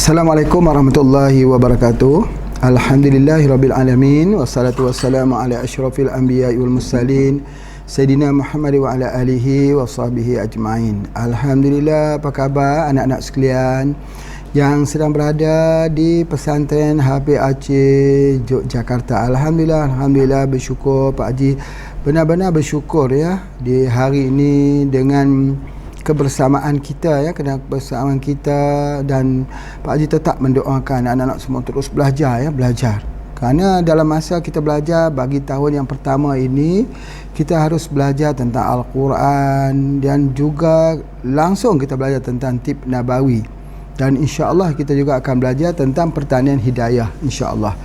Assalamualaikum warahmatullahi wabarakatuh. Alhamdulillahirabbil alamin wassalatu wassalamu ala asyrafil anbiya'i wal mursalin Sayyidina Muhammad wa ala alihi wa sahbihi ajma'in. Alhamdulillah, apa khabar anak-anak sekalian yang sedang berada di pesantren Hafiz Aceh Yogyakarta? Alhamdulillah bersyukur Pak Haji, benar-benar bersyukur ya di hari ini dengan kebersamaan kita kebersamaan kita, dan Pak Haji tetap mendoakan anak-anak semua terus belajar kerana dalam masa kita belajar bagi tahun yang pertama ini, kita harus belajar tentang Al-Quran dan juga langsung kita belajar tentang tip nabawi, dan insya-Allah kita juga akan belajar tentang pertanian hidayah insya-Allah.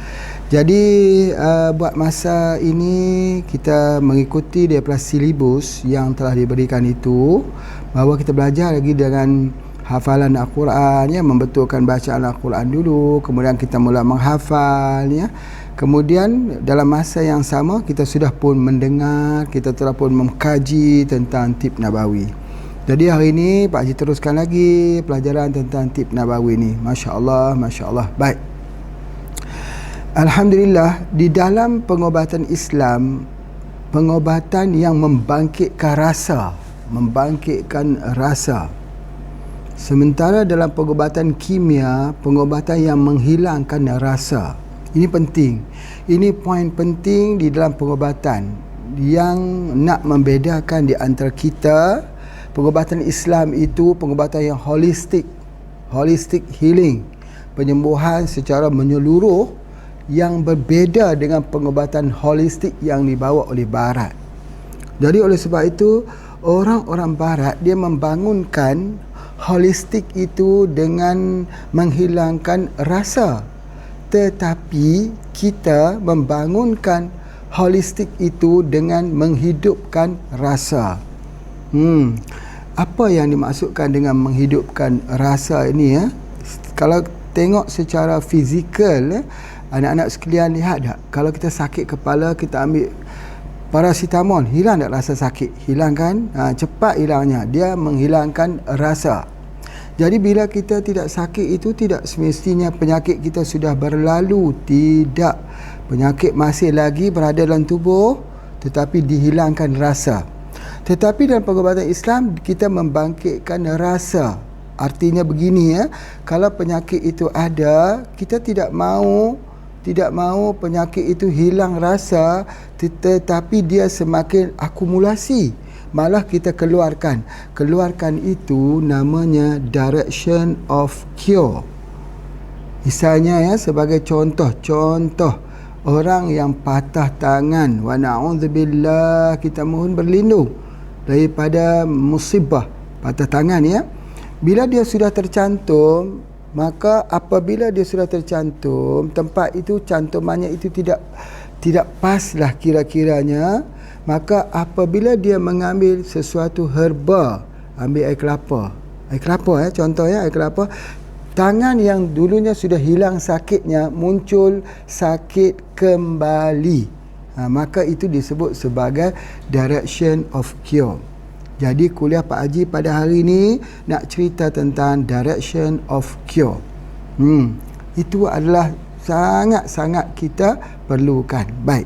Jadi buat masa ini kita mengikuti daripada silibus yang telah diberikan itu, bahawa kita belajar lagi dengan hafalan Al-Quran ya, membetulkan bacaan Al-Quran dulu, kemudian kita mula menghafal ya. Kemudian dalam masa yang sama kita sudah pun mendengar, kita telah pun mengkaji tentang tip nabawi. Jadi hari ini Pak Haji teruskan lagi pelajaran tentang tip nabawi ni. Masya-Allah, masya-Allah. Baik. Alhamdulillah, di dalam pengobatan Islam, pengobatan yang membangkitkan rasa. Sementara dalam pengobatan kimia, pengobatan yang menghilangkan rasa. Ini penting. Ini poin penting di dalam pengobatan yang nak membedakan di antara kita. Pengobatan Islam itu pengobatan yang holistik healing, penyembuhan secara menyeluruh, yang berbeza dengan pengobatan holistik yang dibawa oleh Barat. Jadi oleh sebab itu, orang-orang Barat dia membangunkan holistik itu dengan menghilangkan rasa, tetapi kita membangunkan holistik itu dengan menghidupkan rasa. Apa yang dimaksudkan dengan menghidupkan rasa ini ya? Kalau tengok secara fizikal, anak-anak sekalian lihat tak, kalau kita sakit kepala, kita ambil paracetamol, hilang tak rasa sakit? Hilang kan? Cepat hilangnya, dia menghilangkan rasa. Jadi bila kita tidak sakit itu, tidak semestinya penyakit kita sudah berlalu. Tidak, penyakit masih lagi berada dalam tubuh, tetapi dihilangkan rasa. Tetapi dalam pengobatan Islam, kita membangkitkan rasa. Artinya begini ya, kalau penyakit itu ada, kita tidak mahu penyakit itu hilang rasa, tetapi dia semakin akumulasi, malah kita keluarkan itu namanya direction of cure. Misalnya ya, sebagai contoh orang yang patah tangan, wa na'udzubillah, kita mohon berlindung daripada musibah patah tangan ya. Bila dia sudah tercantum, maka apabila dia sudah tercantum, tempat itu cantumannya itu tidak pas lah kira-kiranya, maka apabila dia mengambil sesuatu herba, ambil air kelapa ya, contoh ya, air kelapa, tangan yang dulunya sudah hilang sakitnya muncul sakit kembali. Maka itu disebut sebagai direction of cure. Jadi kuliah Pak Haji pada hari ini nak cerita tentang direction of cure. Itu adalah sangat-sangat kita perlukan. Baik.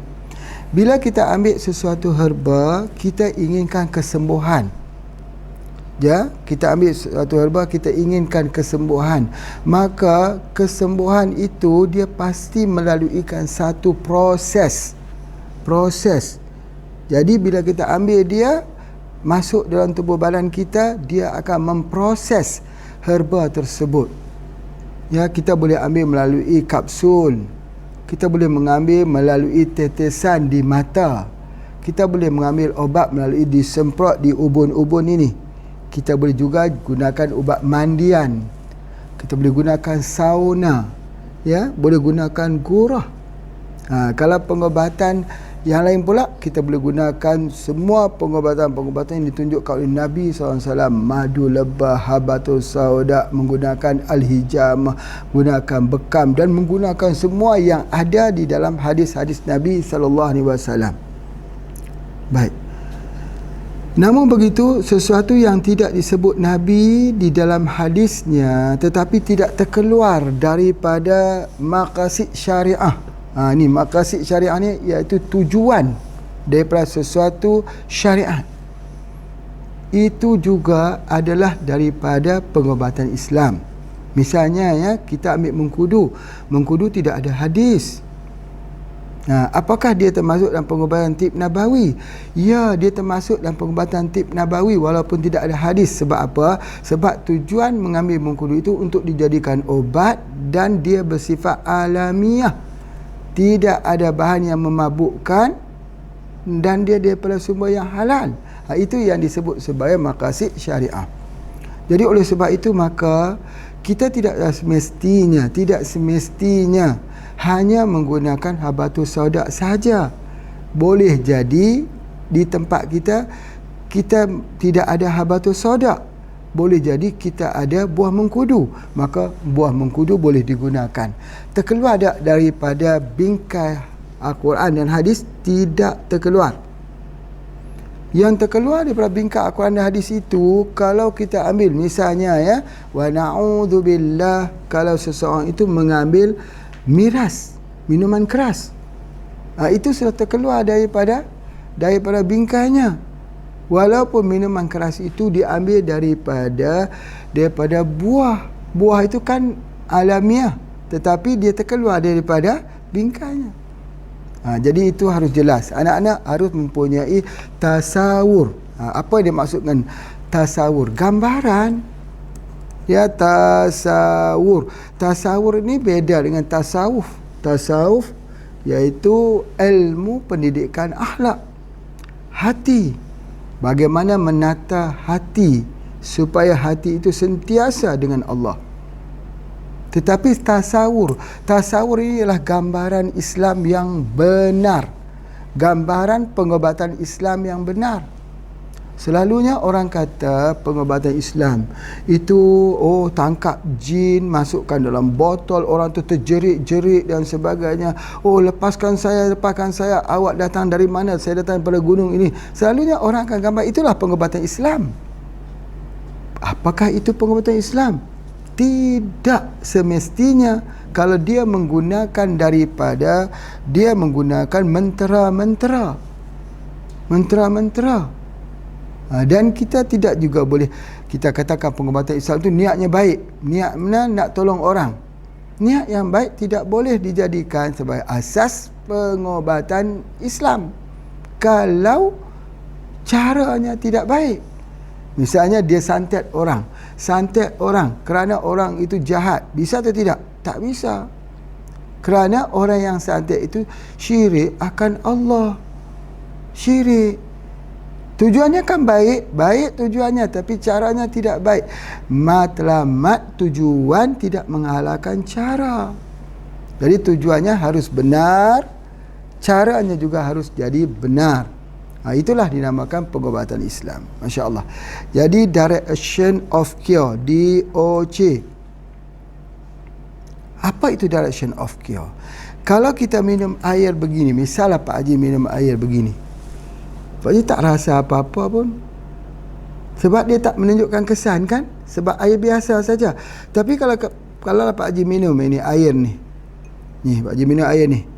Bila kita ambil sesuatu herba, kita inginkan kesembuhan. Ya, kita ambil sesuatu herba, kita inginkan kesembuhan. Maka kesembuhan itu dia pasti melaluikan satu proses. Jadi bila kita ambil dia masuk dalam tubuh badan kita, dia akan memproses herba tersebut. Ya, kita boleh ambil melalui kapsul, kita boleh mengambil melalui tetesan di mata, kita boleh mengambil obat melalui disemprot di ubun-ubun ini, kita boleh juga gunakan ubat mandian, kita boleh gunakan sauna ya, boleh gunakan gurah. Kalau pengobatan yang lain pula, kita boleh gunakan semua pengobatan yang ditunjukkan oleh Nabi SAW. Madu lebah, habatul sauda, menggunakan al-hijamah, menggunakan bekam, dan menggunakan semua yang ada di dalam hadis-hadis Nabi SAW. Baik. Namun begitu, sesuatu yang tidak disebut Nabi di dalam hadisnya tetapi tidak terkeluar daripada maqasid syariah. Ni maqasid syariah ni iaitu tujuan daripada sesuatu syariat. Itu juga adalah daripada pengobatan Islam. Misalnya ya, kita ambil mengkudu. Mengkudu tidak ada hadis. Apakah dia termasuk dalam pengobatan tib nabawi? Ya, dia termasuk dalam pengobatan tib nabawi walaupun tidak ada hadis. Sebab apa? Sebab tujuan mengambil mengkudu itu untuk dijadikan obat dan dia bersifat alamiah. Tidak ada bahan yang memabukkan dan dia daripada sumber yang halal. Itu yang disebut sebagai maqasid syariah. Jadi oleh sebab itu maka kita tidak semestinya hanya menggunakan habatus sauda saja. Boleh jadi di tempat kita tidak ada habatus sauda. Boleh jadi kita ada buah mengkudu, maka buah mengkudu boleh digunakan. Terkeluar tak daripada bingkai Al-Quran dan hadis? Tidak terkeluar. Yang terkeluar daripada bingkai Al-Quran dan hadis itu, kalau kita ambil misalnya ya, wa na'udzubillah, kalau seseorang itu mengambil miras, minuman keras, itu sudah terkeluar daripada bingkainya. Walaupun minuman keras itu diambil daripada buah itu kan alamiah, tetapi dia terkeluar daripada bingkainya. Jadi itu harus jelas. Anak-anak harus mempunyai tasawur. Apa dia maksudkan tasawur? Gambaran. Ya, tasawur. Tasawur ini beda dengan tasawuf. Tasawuf iaitu ilmu pendidikan akhlak. Hati. Bagaimana menata hati supaya hati itu sentiasa dengan Allah. Tetapi tasawur ini adalah gambaran Islam yang benar. Gambaran pengobatan Islam yang benar. Selalunya orang kata pengobatan Islam itu tangkap jin, masukkan dalam botol, orang tu terjerit-jerit dan sebagainya. Lepaskan saya, awak datang dari mana? Saya datang daripada gunung ini. Selalunya orang akan gambar itulah pengobatan Islam. Apakah itu pengobatan Islam? Tidak semestinya. Kalau dia menggunakan mentera-mentera. Dan kita tidak juga boleh kita katakan pengobatan Islam itu niatnya baik. Niat mana nak tolong orang. Niat yang baik tidak boleh dijadikan sebagai asas pengobatan Islam kalau caranya tidak baik. Misalnya dia santet orang kerana orang itu jahat. Bisa atau tidak? Tak bisa. Kerana orang yang santet itu syirik akan Allah. Syirik. Tujuannya kan baik tujuannya, tapi caranya tidak baik. Matlamat tujuan tidak mengalahkan cara. Jadi tujuannya harus benar, caranya juga harus jadi benar. Itulah dinamakan pengobatan Islam. Masya Allah. Jadi direction of cure, DOC. Apa itu direction of cure? Kalau kita minum air begini, misalnya Pak Haji minum air begini, Pak Haji tak rasa apa-apa pun. Sebab dia tak menunjukkan kesan kan? Sebab air biasa saja. Tapi kalau Pak Haji minum ini air ni. Ni Pak Haji minum air ni.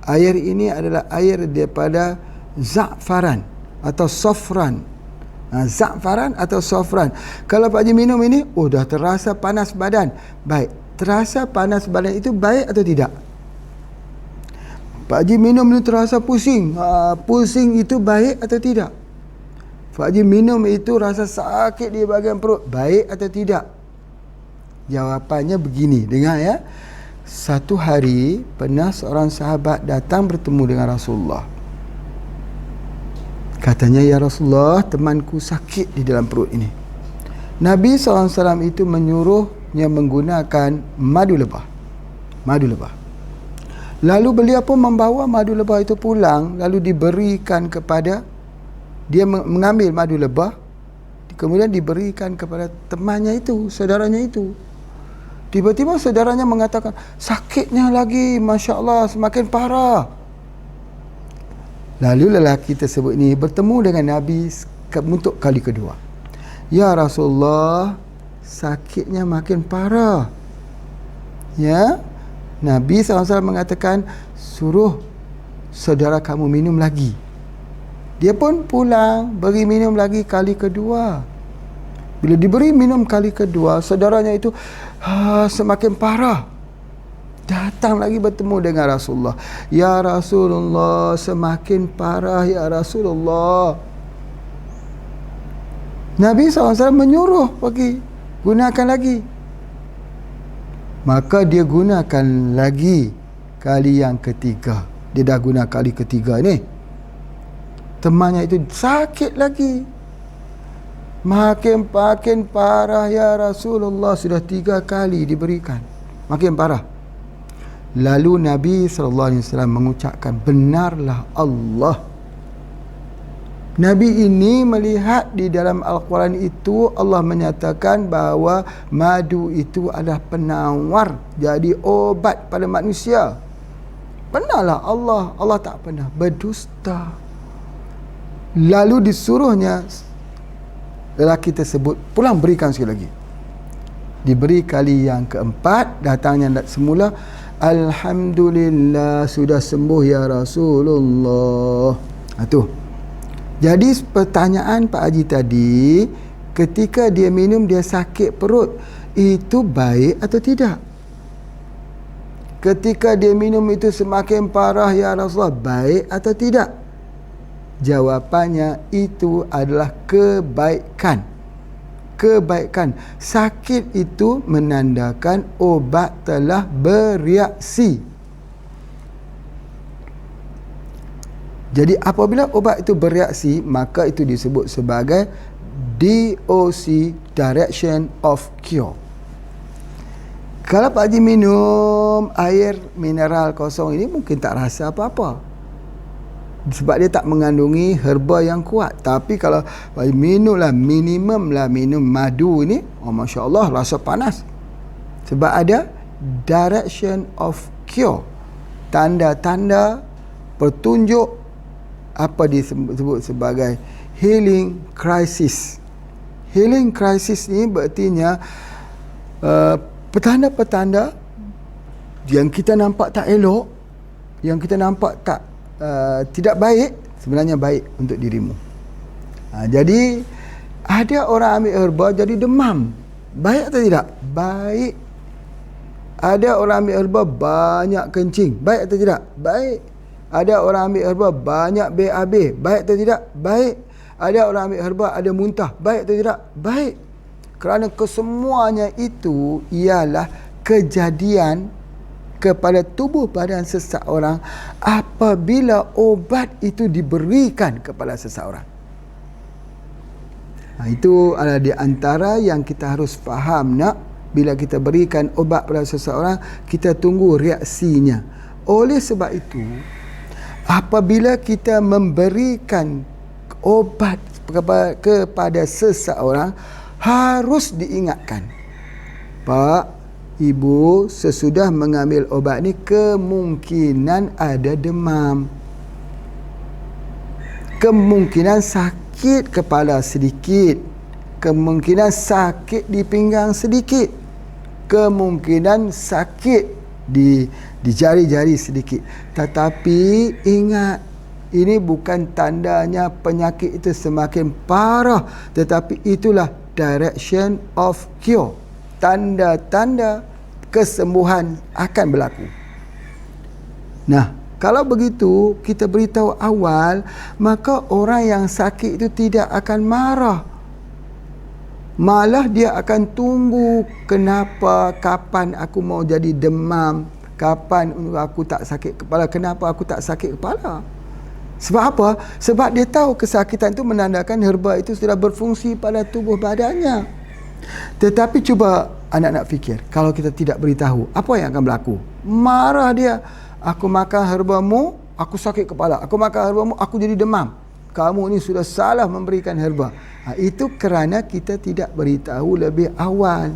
Air ini adalah air daripada za'faran atau sofran. Za'faran atau sofran. Kalau Pak Haji minum ini, dah terasa panas badan. Baik. Terasa panas badan itu baik atau tidak? Pak Haji minum itu terasa pusing. Pusing itu baik atau tidak? Pak Haji minum itu rasa sakit di bahagian perut. Baik atau tidak? Jawapannya begini. Dengar ya. Satu hari pernah seorang sahabat datang bertemu dengan Rasulullah. Katanya, ya Rasulullah, temanku sakit di dalam perut ini. Nabi SAW itu menyuruhnya menggunakan madu lebah. Madu lebah. Lalu beliau pun membawa madu lebah itu pulang, lalu diberikan kepada, dia mengambil madu lebah, kemudian diberikan kepada temannya itu, saudaranya itu. Tiba-tiba saudaranya mengatakan, sakitnya lagi, Masya Allah, semakin parah. Lalu lelaki tersebut ni bertemu dengan Nabi untuk kali kedua. Ya Rasulullah, sakitnya makin parah. Ya, Nabi SAW mengatakan, suruh saudara kamu minum lagi. Dia pun pulang, beri minum lagi kali kedua. Bila diberi minum kali kedua, saudaranya itu semakin parah. Datang lagi bertemu dengan Rasulullah. Ya Rasulullah, semakin parah ya Rasulullah. Nabi SAW menyuruh pergi, gunakan lagi. Maka dia gunakan lagi kali yang ketiga. Dia dah guna kali ketiga ni. Temannya itu sakit lagi. Makin parah ya Rasulullah. Sudah 3 kali diberikan, makin parah. Lalu Nabi SAW mengucapkan, benarlah Allah. Nabi ini melihat di dalam Al-Quran itu Allah menyatakan bahawa madu itu adalah penawar, jadi obat pada manusia. Benarlah Allah. Allah tak pernah berdusta. Lalu disuruhnya lelaki tersebut pulang berikan sekali lagi. Diberi kali yang keempat, datangnya semula, Alhamdulillah, sudah sembuh ya Rasulullah. Itu. Jadi pertanyaan Pak Haji tadi, ketika dia minum dia sakit perut, itu baik atau tidak? Ketika dia minum itu semakin parah ya Rasulullah, baik atau tidak? Jawapannya itu adalah kebaikan. Kebaikan. Sakit itu menandakan obat telah bereaksi. Jadi apabila obat itu bereaksi, maka itu disebut sebagai DOC, Direction of Cure. Kalau Pak Haji minum air mineral kosong ini, mungkin tak rasa apa-apa, sebab dia tak mengandungi herba yang kuat. Tapi kalau minumlah, minimum minum madu ni, Masya Allah, rasa panas. Sebab ada Direction of Cure, tanda-tanda petunjuk, apa disebut sebagai healing crisis. Healing crisis ni berartinya petanda-petanda yang kita nampak tak elok, yang kita nampak tak tidak baik, sebenarnya baik untuk dirimu. Jadi ada orang ambil herba jadi demam, baik atau tidak? Baik. Ada orang ambil herba banyak kencing, baik atau tidak? Baik. Ada orang ambil herba banyak BAB, baik atau tidak? Baik. Ada orang ambil herba ada muntah, baik atau tidak? Baik. Kerana kesemuanya itu ialah kejadian kepada tubuh badan seseorang apabila obat itu diberikan kepada seseorang. Itu adalah di antara yang kita harus faham, nak. Bila kita berikan obat pada seseorang, kita tunggu reaksinya. Oleh sebab itu, apabila kita memberikan obat kepada seseorang, harus diingatkan, Pak, Ibu, sesudah mengambil obat ni kemungkinan ada demam, kemungkinan sakit kepala sedikit, kemungkinan sakit di pinggang sedikit, kemungkinan sakit di jari-jari sedikit. Tetapi ingat, ini bukan tandanya penyakit itu semakin parah, tetapi itulah direction of cure. Tanda-tanda kesembuhan akan berlaku. Nah, kalau begitu kita beritahu awal, maka orang yang sakit itu tidak akan marah. Malah dia akan tunggu, kenapa, kapan aku mau jadi demam, kapan aku tak sakit kepala, kenapa aku tak sakit kepala. Sebab apa? Sebab dia tahu kesakitan itu menandakan herba itu sudah berfungsi pada tubuh badannya. Tetapi cuba anak-anak fikir, kalau kita tidak beritahu, apa yang akan berlaku? Marah dia. Aku makan herbamu, aku sakit kepala. Aku makan herbamu, aku jadi demam. Kamu ni sudah salah memberikan herba. Itu kerana kita tidak beritahu lebih awal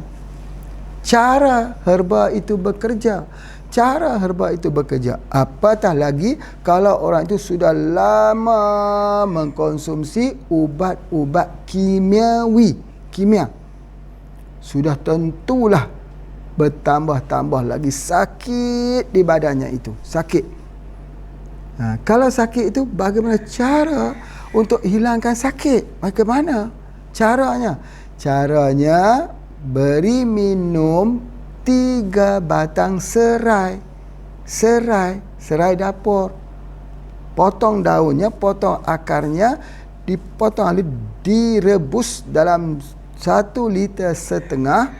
cara herba itu bekerja. cara herba itu bekerja. Apatah lagi kalau orang itu sudah lama mengkonsumsi ubat-ubat kimia. Sudah tentulah bertambah-tambah lagi sakit di badannya itu. Sakit. Kalau sakit itu, bagaimana cara untuk hilangkan sakit? Bagaimana caranya? Caranya beri minum 3 batang serai dapur. Potong daunnya, potong akarnya, dipotong, direbus dalam 1,5 liter 1,5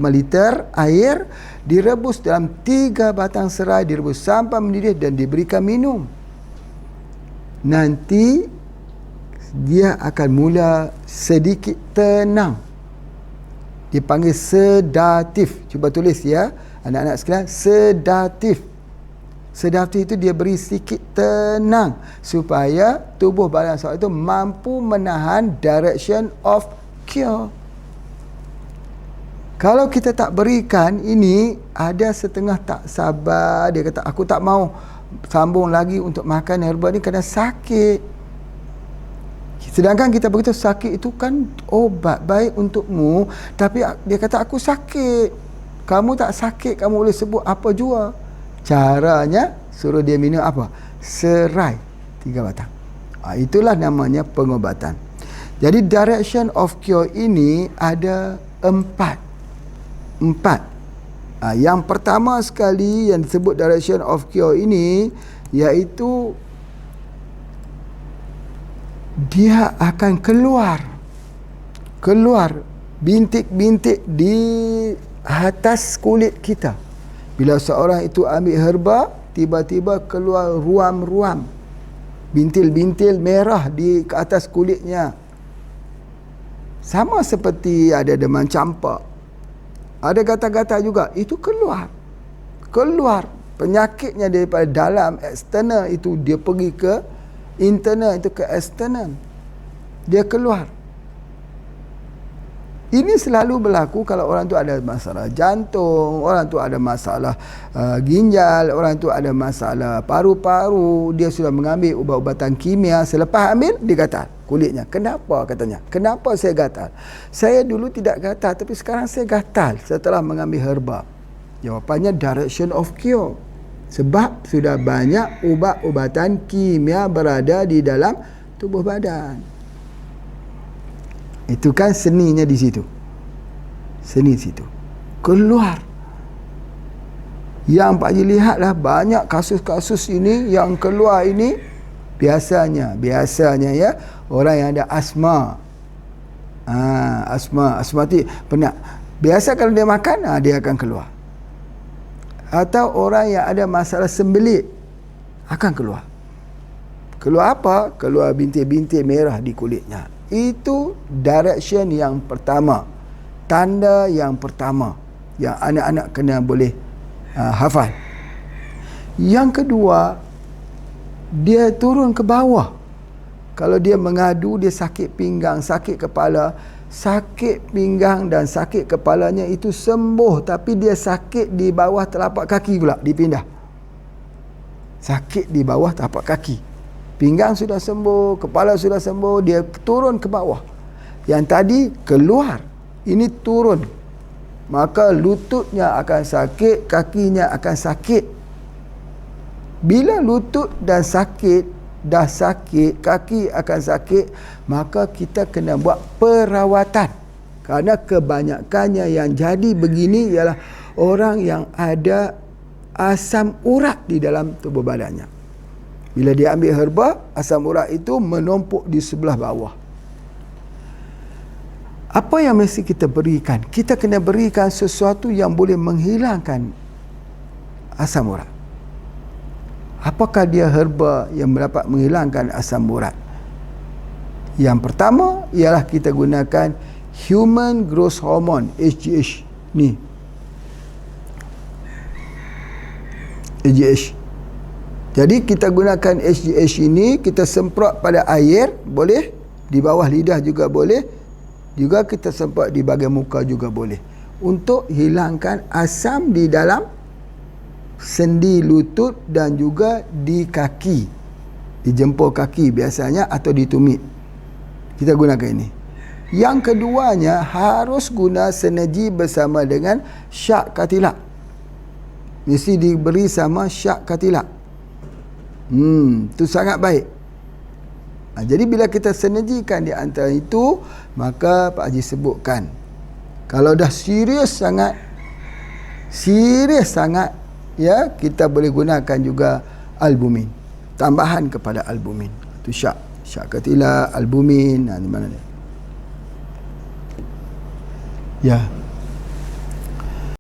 liter air, direbus dalam 3 batang serai, direbus sampai mendidih dan diberikan minum. Nanti dia akan mula sedikit tenang. Dipanggil sedatif. Cuba tulis ya, anak-anak sekalian, sedatif. Sedatif itu dia beri sedikit tenang supaya tubuh badan seorang itu mampu menahan direction of cure. Kalau kita tak berikan ini, ada setengah tak sabar, dia kata aku tak mau sambung lagi untuk makan herba ni kerana sakit. Sedangkan kita beritahu sakit itu kan obat baik untukmu, tapi dia kata aku sakit. Kamu tak sakit, kamu boleh sebut apa jua. Caranya suruh dia minum apa? Serai 3 batang. Itulah namanya pengobatan. Jadi direction of cure ini ada 4. Yang pertama sekali yang disebut direction of cure ini, iaitu dia akan keluar bintik-bintik di atas kulit kita. Bila seorang itu ambil herba, tiba-tiba keluar ruam-ruam, bintil-bintil merah di ke atas kulitnya. Sama seperti ada demam campak, ada gatal-gatal juga, itu keluar penyakitnya daripada dalam eksternal itu, dia pergi ke internal, itu ke eksternal, dia keluar. Ini selalu berlaku kalau orang tu ada masalah jantung, orang tu ada masalah ginjal, orang tu ada masalah paru-paru, dia sudah mengambil ubat-ubatan kimia, selepas ambil dia gatal kulitnya. Kenapa katanya? Kenapa saya gatal? Saya dulu tidak gatal, tapi sekarang saya gatal setelah mengambil herba. Jawapannya direction of cure. Sebab sudah banyak ubat-ubatan kimia berada di dalam tubuh badan. Itu kan seninya di situ. Seni situ. Keluar. Yang Pak Haji lihatlah banyak kasus-kasus ini yang keluar ini biasanya ya orang yang ada asma. Asmatik penat. Biasa kalau dia makan dia akan keluar. Atau orang yang ada masalah sembelit akan keluar. Keluar apa? Keluar bintik-bintik merah di kulitnya. Itu direction yang pertama, tanda yang pertama yang anak-anak kena boleh hafal. Yang kedua, dia turun ke bawah. Kalau dia mengadu, dia sakit pinggang, sakit kepala, sakit pinggang dan sakit kepalanya itu sembuh, tapi dia sakit di bawah telapak kaki pula, dipindah. Sakit di bawah telapak kaki. Pinggang sudah sembuh, kepala sudah sembuh, dia turun ke bawah. Yang tadi keluar, ini turun. Maka lututnya akan sakit, kakinya akan sakit. Bila lutut dan dah sakit, kaki akan sakit, maka kita kena buat perawatan. Kerana kebanyakannya yang jadi begini ialah orang yang ada asam urat di dalam tubuh badannya. Bila dia ambil herba, asam urat itu menumpuk di sebelah bawah. Apa yang mesti kita berikan? Kita kena berikan sesuatu yang boleh menghilangkan asam urat. Apakah dia herba yang dapat menghilangkan asam urat? Yang pertama ialah kita gunakan Human Growth Hormone, HGH ni. HGH. Jadi kita gunakan HGH ini, kita semprot pada air, boleh, di bawah lidah juga boleh, juga kita semprot di bahagian muka juga boleh, untuk hilangkan asam di dalam sendi lutut dan juga di kaki, di jempol kaki biasanya, atau di tumit. Kita gunakan ini. Yang keduanya harus guna sinergi bersama dengan syak katilak. Mesti diberi sama syak katilak. Itu sangat baik. Jadi bila kita sinergikan di antara itu, maka Pak Haji sebutkan, kalau dah serius sangat, ya, kita boleh gunakan juga albumin, tambahan kepada albumin. Itu syak katilak, albumin, di mana ni? Ya.